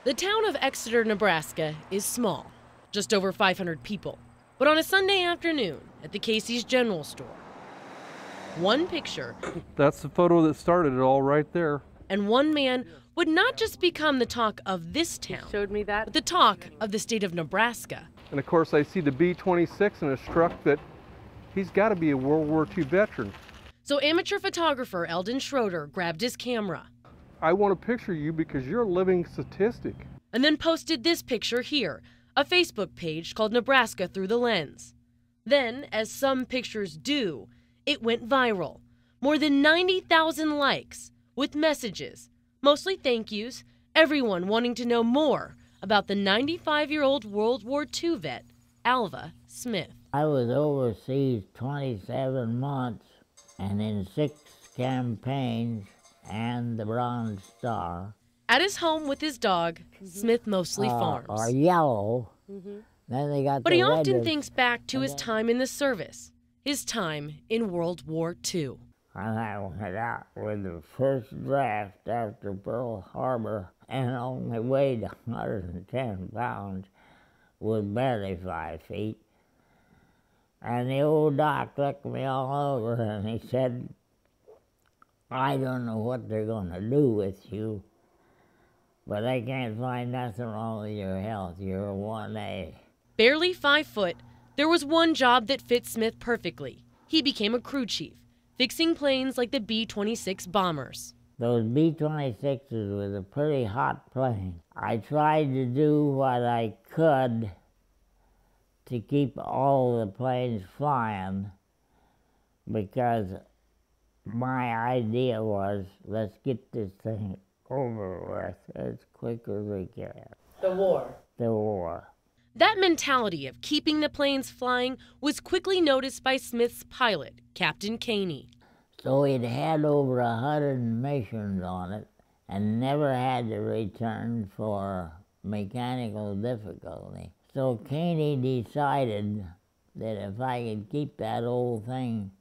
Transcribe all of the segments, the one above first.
The town of Exeter, Nebraska is small, just over 500 people. But on a Sunday afternoon at the Casey's General Store, one picture, that's the photo that started it all right there, and one man would not just become the talk of this town, showed me that, but the talk of the state of Nebraska. and of course I see the B-26 and it struck that he's got to be a World War II veteran. So amateur photographer Eldon Schroeder grabbed his camera. I want to picture you because you're a living statistic. And then posted this picture here, a Facebook page called Nebraska Through the Lens. Then, as some pictures do, it went viral. More than 90,000 likes with messages, mostly thank yous, everyone wanting to know more about the 95-year-old World War II vet, Alva Smith. I was overseas 27 months and in 6 campaigns and the Bronze Star. At his home with his dog, Smith mostly farms. Are yellow. Then they got But the he often red thinks back to his time in the service, his time in World War II. And I went out with the first draft after Pearl Harbor and only weighed 110 pounds, was barely 5 feet. And the old doc looked me all over and he said, I don't know what they're going to do with you, but I can't find nothing wrong with your health. You're a 1A. Barely 5 foot, there was one job that fit Smith perfectly. He became a crew chief, fixing planes like the B-26 bombers. Those B-26s was a pretty hot plane. I tried to do what I could to keep all the planes flying because my idea was, let's get this thing over with as quick as we can. The war. The war. That mentality of keeping the planes flying was quickly noticed by Smith's pilot, Captain Caney. So he'd had over 100 missions on it and never had to return for mechanical difficulty. So Caney decided that if I could keep that old thing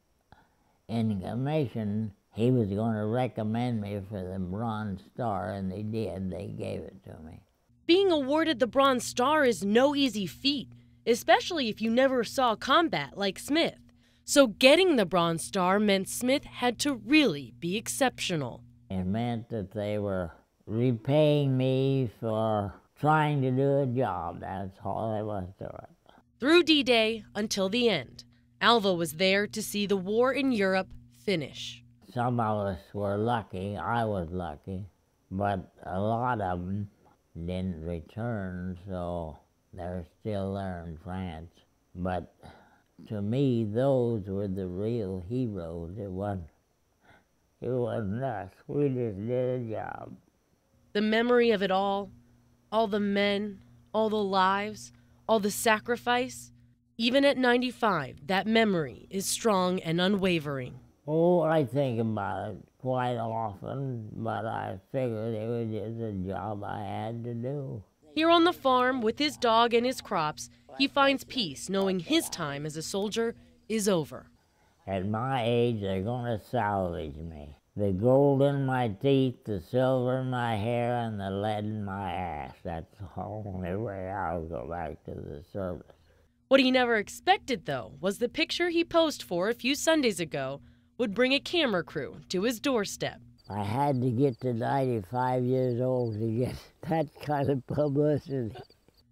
in commission, he was going to recommend me for the Bronze Star, and they did. They gave it to me. Being awarded the Bronze Star is no easy feat, especially if you never saw combat like Smith. So getting the Bronze Star meant Smith had to really be exceptional. It meant that they were repaying me for trying to do a job. That's all there was to it. Through D-Day until the end, Alva was there to see the war in Europe finish. Some of us were lucky, I was lucky, but a lot of them didn't return, so they're still there in France. But to me, those were the real heroes. It wasn't us. We just did a job. The memory of it all the men, all the lives, all the sacrifice, even at 95, that memory is strong and unwavering. Oh, I think about it quite often, but I figured it was just a job I had to do. Here on the farm, with his dog and his crops, he finds peace knowing his time as a soldier is over. At my age, they're going to salvage me. The gold in my teeth, the silver in my hair, and the lead in my ass. That's the only way I'll go back to the service. What he never expected, though, was the picture he posed for a few Sundays ago would bring a camera crew to his doorstep. I had to get to 95 years old to get that kind of publicity.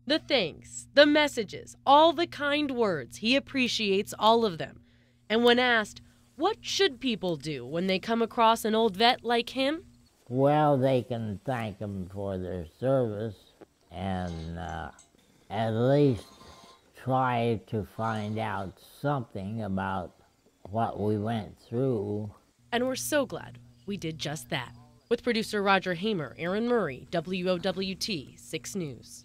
The thanks, the messages, all the kind words, he appreciates all of them. And when asked, what should people do when they come across an old vet like him? Well, they can thank him for their service and at least try to find out something about what we went through. And we're so glad we did just that. With producer Roger Hamer, Aaron Murray, WWII 6 News.